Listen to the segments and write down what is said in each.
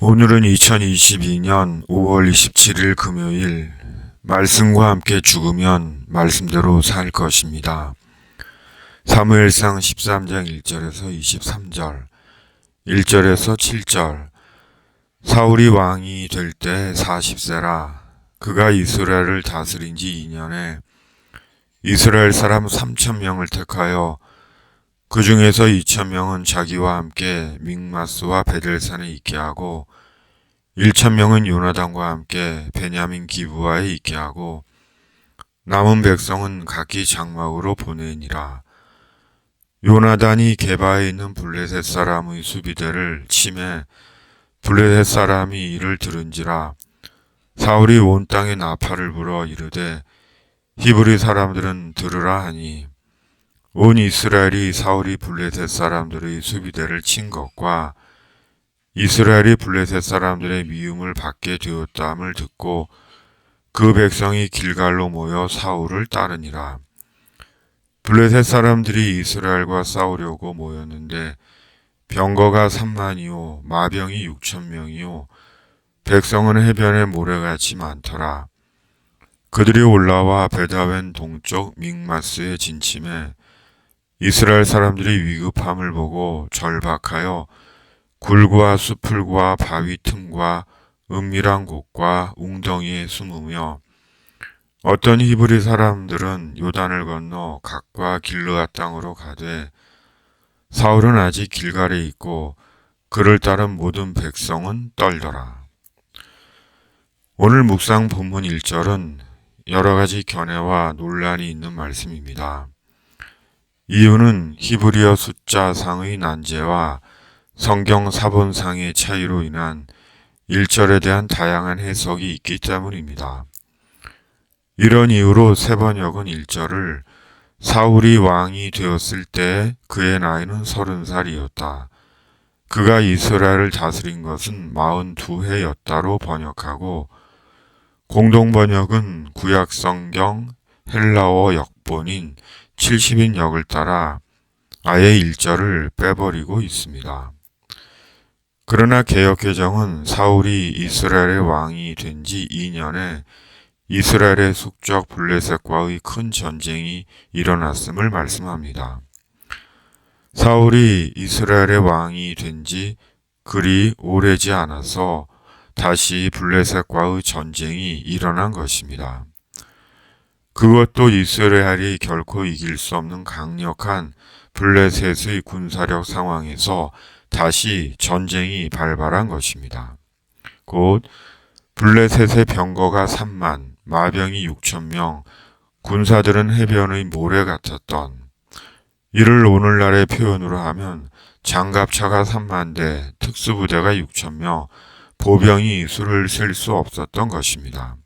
오늘은 2022년 5월 27일 금요일, 말씀과 함께 죽으면 말씀대로 살 것입니다. 사무엘상 13장 1절에서 23절, 1절에서 7절. 사울이 왕이 될 때 40세라. 그가 이스라엘을 다스린 지 2년에 이스라엘 사람 3,000명을 택하여 그 중에서 2,000명은 자기와 함께 믹마스와 베델산에 있게 하고 1,000명은 요나단과 함께 베냐민 기브아에 있게 하고 남은 백성은 각기 장막으로 보내니라. 요나단이 게바에 있는 블레셋 사람의 수비대를 치매 블레셋 사람이 이를 들은지라. 사울이 온 땅에 나팔을 불어 이르되 히브리 사람들은 들으라 하니 온 이스라엘이 사울이 블레셋 사람들의 수비대를 친 것과 이스라엘이 블레셋 사람들의 미움을 받게 되었다함을 듣고 그 백성이 길갈로 모여 사울을 따르니라. 블레셋 사람들이 이스라엘과 싸우려고 모였는데 병거가 3만이요 마병이 6,000명이요 백성은 해변에 모래같이 많더라. 그들이 올라와 베다웬 동쪽 믹마스에 진침해 이스라엘 사람들이 위급함을 보고 절박하여 굴과 수풀과 바위 틈과 은밀한 곳과 웅덩이에 숨으며 어떤 히브리 사람들은 요단을 건너 각과 길르앗 땅으로 가되 사울은 아직 길갈에 있고 그를 따른 모든 백성은 떨더라. 오늘 묵상 본문 1절은 여러 가지 견해와 논란이 있는 말씀입니다. 이유는 히브리어 숫자상의 난제와 성경 사본상의 차이로 인한 1절에 대한 다양한 해석이 있기 때문입니다. 이런 이유로 세번역은 1절을 사울이 왕이 되었을 때 그의 나이는 30살이었다. 그가 이스라엘을 다스린 것은 42해였다로 번역하고 공동번역은 구약성경 헬라어 역본인 70인역을 따라 아예 1절을 빼버리고 있습니다. 그러나 개역개정은 사울이 이스라엘의 왕이 된 지 2년에 이스라엘의 숙적 블레셋과의 큰 전쟁이 일어났음을 말씀합니다. 사울이 이스라엘의 왕이 된 지 그리 오래지 않아서 다시 블레셋과의 전쟁이 일어난 것입니다. 그것도 이스라엘이 결코 이길 수 없는 강력한 블레셋의 군사력 상황에서 다시 전쟁이 발발한 것입니다. 곧 블레셋의 병거가 3만, 마병이 6,000명, 군사들은 해변의 모래 같았던, 이를 오늘날의 표현으로 하면 장갑차가 3만 대, 특수부대가 6,000명, 보병이 수를 셀 수 없었던 것입니다.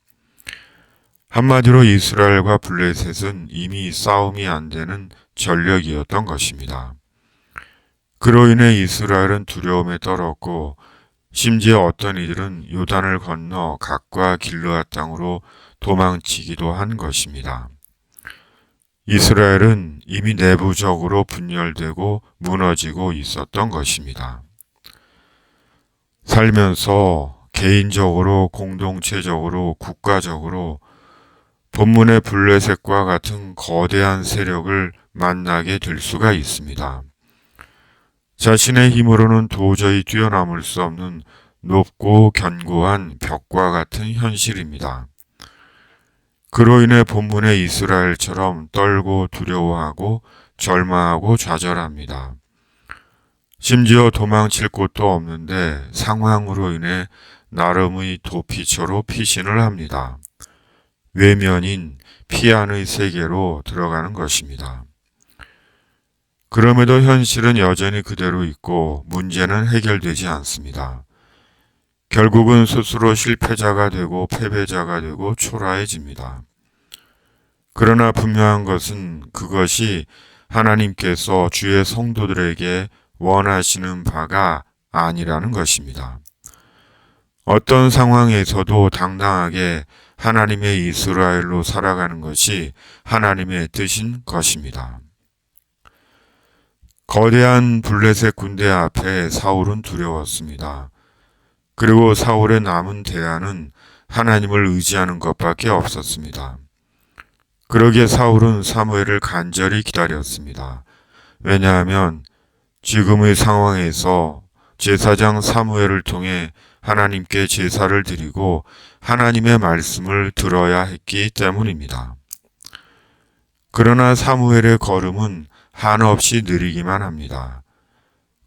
한마디로 이스라엘과 블레셋은 이미 싸움이 안 되는 전력이었던 것입니다. 그로 인해 이스라엘은 두려움에 떨었고 심지어 어떤 이들은 요단을 건너 각과 길르앗 땅으로 도망치기도 한 것입니다. 이스라엘은 이미 내부적으로 분열되고 무너지고 있었던 것입니다. 살면서 개인적으로, 공동체적으로, 국가적으로 본문의 블레셋과 같은 거대한 세력을 만나게 될 수가 있습니다. 자신의 힘으로는 도저히 뛰어넘을 수 없는 높고 견고한 벽과 같은 현실입니다. 그로 인해 본문의 이스라엘처럼 떨고 두려워하고 절망하고 좌절합니다. 심지어 도망칠 곳도 없는데 상황으로 인해 나름의 도피처로 피신을 합니다. 외면인 피안의 세계로 들어가는 것입니다. 그럼에도 현실은 여전히 그대로 있고 문제는 해결되지 않습니다. 결국은 스스로 실패자가 되고 패배자가 되고 초라해집니다. 그러나 분명한 것은 그것이 하나님께서 주의 성도들에게 원하시는 바가 아니라는 것입니다. 어떤 상황에서도 당당하게 하나님의 이스라엘로 살아가는 것이 하나님의 뜻인 것입니다. 거대한 블레셋 군대 앞에 사울은 두려웠습니다. 그리고 사울의 남은 대안은 하나님을 의지하는 것밖에 없었습니다. 그러기에 사울은 사무엘을 간절히 기다렸습니다. 왜냐하면 지금의 상황에서 제사장 사무엘을 통해 하나님께 제사를 드리고 하나님의 말씀을 들어야 했기 때문입니다. 그러나 사무엘의 걸음은 한없이 느리기만 합니다.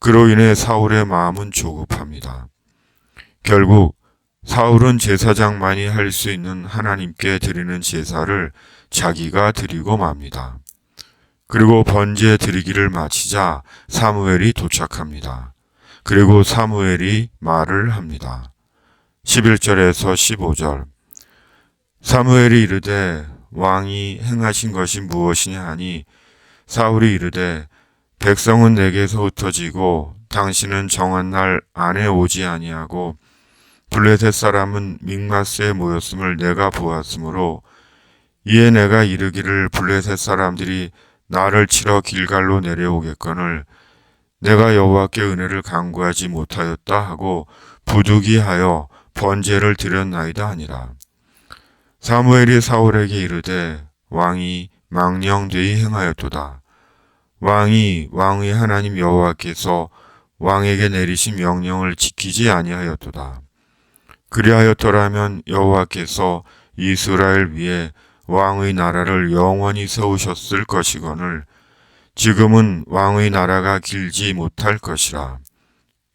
그로 인해 사울의 마음은 조급합니다. 결국 사울은 제사장만이 할 수 있는 하나님께 드리는 제사를 자기가 드리고 맙니다. 그리고 번제 드리기를 마치자 사무엘이 도착합니다. 그리고 사무엘이 말을 합니다. 11절에서 15절 사무엘이 이르되 왕이 행하신 것이 무엇이냐 하니 사울이 이르되 백성은 내게서 흩어지고 당신은 정한 날 안에 오지 아니하고 블레셋 사람은 믹마스에 모였음을 내가 보았으므로 이에 내가 이르기를 블레셋 사람들이 나를 치러 길갈로 내려오겠거늘 내가 여호와께 은혜를 간구하지 못하였다 하고 부득이하여 번제를 드렸나이다 하니라. 사무엘이 사울에게 이르되 왕이 망령되이 행하였도다. 왕이 왕의 하나님 여호와께서 왕에게 내리신 명령을 지키지 아니하였도다. 그리하였더라면 여호와께서 이스라엘 위에 왕의 나라를 영원히 세우셨을 것이거늘 지금은 왕의 나라가 길지 못할 것이라.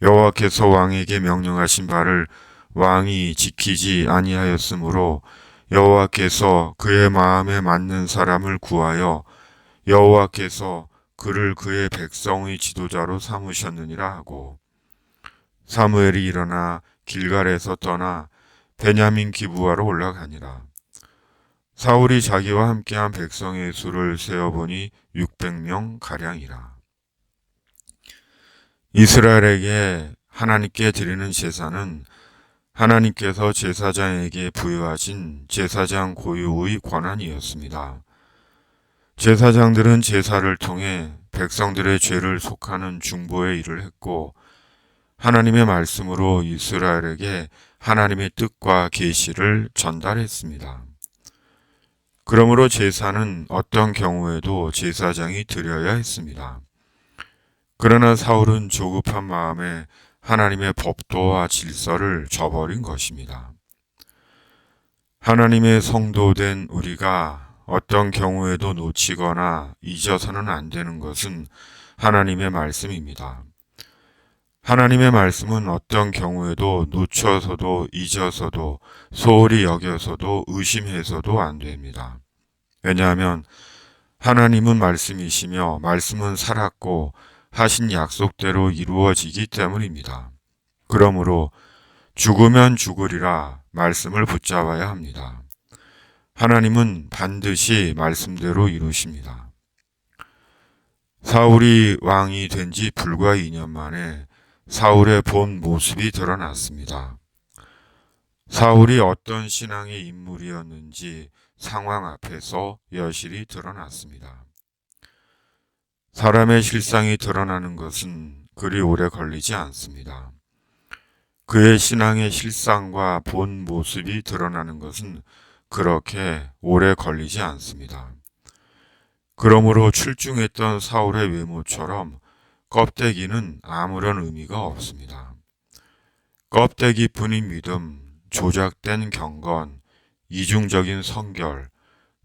여호와께서 왕에게 명령하신 바를 왕이 지키지 아니하였으므로 여호와께서 그의 마음에 맞는 사람을 구하여 여호와께서 그를 그의 백성의 지도자로 삼으셨느니라 하고 사무엘이 일어나 길갈에서 떠나 베냐민 기브아로 올라가니라. 사울이 자기와 함께한 백성의 수를 세어보니 600명 가량이라. 이스라엘에게 하나님께 드리는 제사는 하나님께서 제사장에게 부여하신 제사장 고유의 권한이었습니다. 제사장들은 제사를 통해 백성들의 죄를 속하는 중보의 일을 했고 하나님의 말씀으로 이스라엘에게 하나님의 뜻과 계시를 전달했습니다. 그러므로 제사는 어떤 경우에도 제사장이 드려야 했습니다. 그러나 사울은 조급한 마음에 하나님의 법도와 질서를 저버린 것입니다. 하나님의 성도된 우리가 어떤 경우에도 놓치거나 잊어서는 안 되는 것은 하나님의 말씀입니다. 하나님의 말씀은 어떤 경우에도 놓쳐서도 잊어서도 소홀히 여겨서도 의심해서도 안 됩니다. 왜냐하면 하나님은 말씀이시며 말씀은 살았고 하신 약속대로 이루어지기 때문입니다. 그러므로 죽으면 죽으리라 말씀을 붙잡아야 합니다. 하나님은 반드시 말씀대로 이루십니다. 사울이 왕이 된 지 불과 2년 만에 사울의 본 모습이 드러났습니다. 사울이 어떤 신앙의 인물이었는지 상황 앞에서 여실히 드러났습니다. 사람의 실상이 드러나는 것은 그리 오래 걸리지 않습니다. 그의 신앙의 실상과 본 모습이 드러나는 것은 그렇게 오래 걸리지 않습니다. 그러므로 출중했던 사울의 외모처럼 껍데기는 아무런 의미가 없습니다. 껍데기뿐인 믿음, 조작된 경건, 이중적인 성결,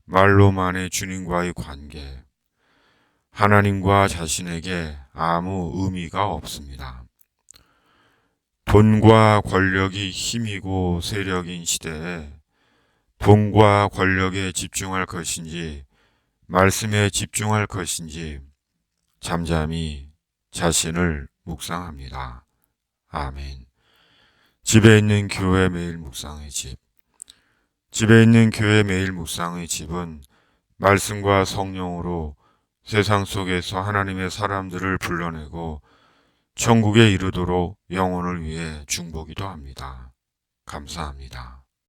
말로만의 주님과의 관계, 하나님과 자신에게 아무 의미가 없습니다. 돈과 권력이 힘이고 세력인 시대에 돈과 권력에 집중할 것인지 말씀에 집중할 것인지 잠잠히 자신을 묵상합니다. 아멘. 집에 있는 교회 매일 묵상의 집. 집에 있는 교회 매일 묵상의 집은 말씀과 성령으로 세상 속에서 하나님의 사람들을 불러내고 천국에 이르도록 영혼을 위해 중보기도 합니다. 감사합니다.